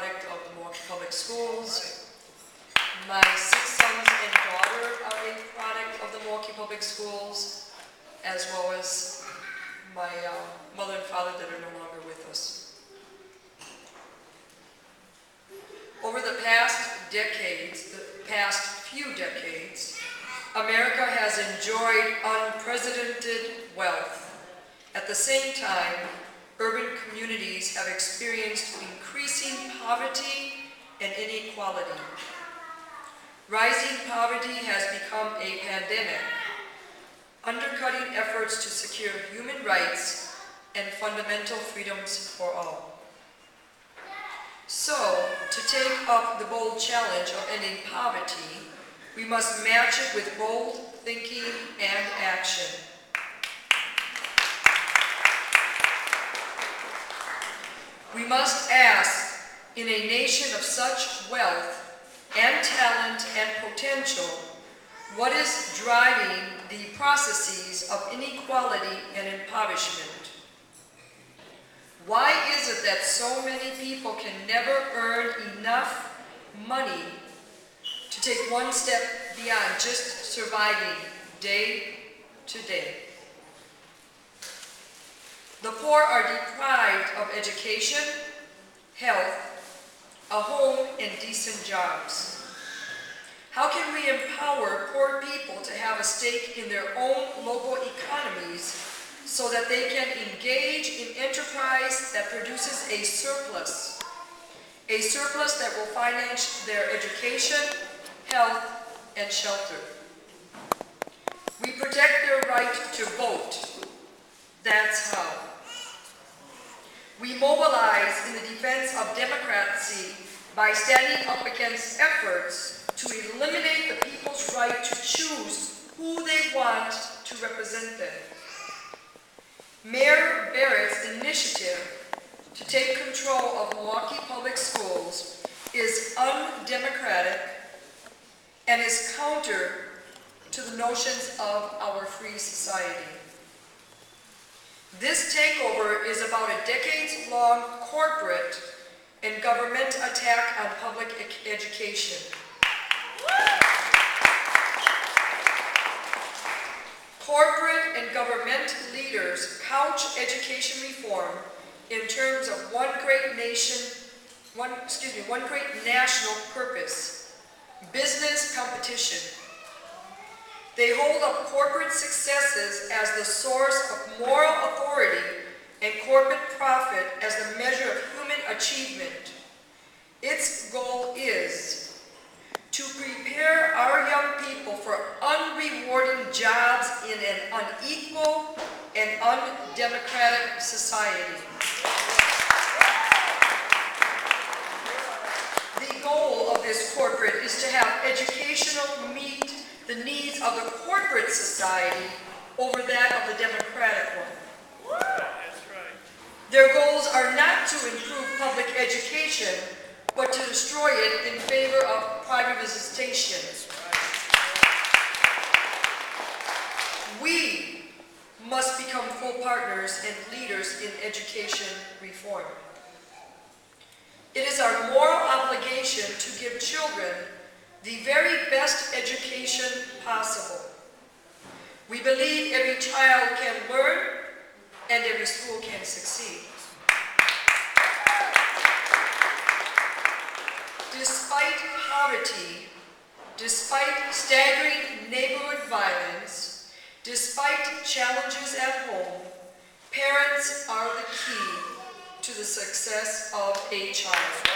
product of the Milwaukee Public Schools. My 6 sons and daughter are a product of the Milwaukee Public Schools, as well as my mother and father that are no longer with us. Over the past few decades, America has enjoyed unprecedented wealth. At the same time, urban communities have experienced increasing poverty and inequality. Rising poverty has become a pandemic, undercutting efforts to secure human rights and fundamental freedoms for all. So, to take up the bold challenge of ending poverty, we must match it with bold thinking and action. We must ask, in a nation of such wealth and talent and potential, what is driving the processes of inequality and impoverishment? Why is it that so many people can never earn enough money to take one step beyond just surviving day to day? The poor are deprived of education, health, a home, and decent jobs. How can we empower poor people to have a stake in their own local economies so that they can engage in enterprise that produces a surplus that will finance their education, health, and shelter? We protect their right to vote. That's how. We mobilize in the defense of democracy by standing up against efforts to eliminate the people's right to choose who they want to represent them. Mayor Barrett's initiative to take control of Milwaukee Public Schools is undemocratic and is counter to the notions of our free society. This takeover is about a decades-long corporate and government attack on public education. Corporate and government leaders couch education reform in terms of one great national purpose: business competition. They hold up corporate successes as the source of moral authority and corporate profit as the measure of human achievement. Its goal is to prepare our young people for unrewarding jobs in an unequal and undemocratic society. The goal of this corporate is to have educational meet the needs of the corporate society over that of the democratic one. That's right. Their goals are not to improve public education, but to destroy it in favor of privatization. We must become full partners and leaders in education reform. It is our moral obligation to give children the very best education possible. We believe every child can learn and every school can succeed. Despite poverty, despite staggering neighborhood violence, despite challenges at home, parents are the key to the success of a child.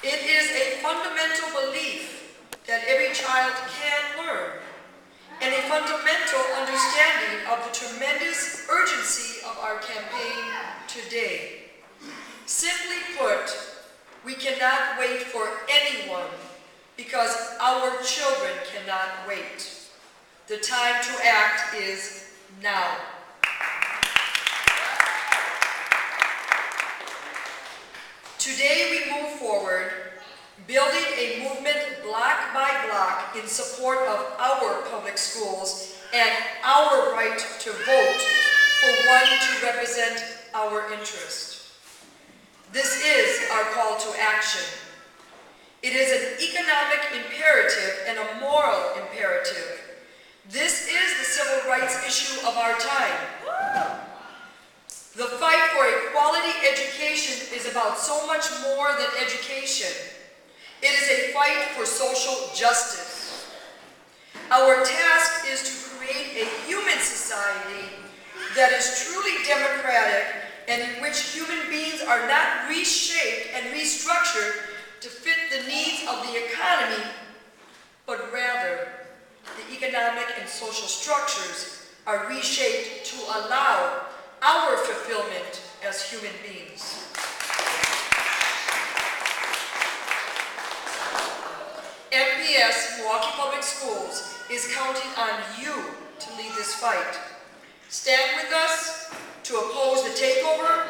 It is a fundamental belief that every child can learn, and a fundamental understanding of the tremendous urgency of our campaign today. Simply put, we cannot wait for anyone because our children cannot wait. The time to act is now. Today we move forward, building a movement block by block in support of our public schools and our right to vote for one to represent our interest. This is our call to action. It is an economic imperative and a moral imperative. This is the civil rights issue of our time. The fight for a quality education is about so much more than education. It is a fight for social justice. Our task is to create a human society that is truly democratic and in which human beings are not reshaped and restructured to fit the needs of the economy, but rather the economic and social structures are reshaped to allow our fulfillment as human beings. MPS, Milwaukee Public Schools, is counting on you to lead this fight. Stand with us to oppose the takeover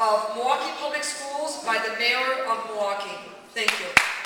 of Milwaukee Public Schools by the Mayor of Milwaukee. Thank you.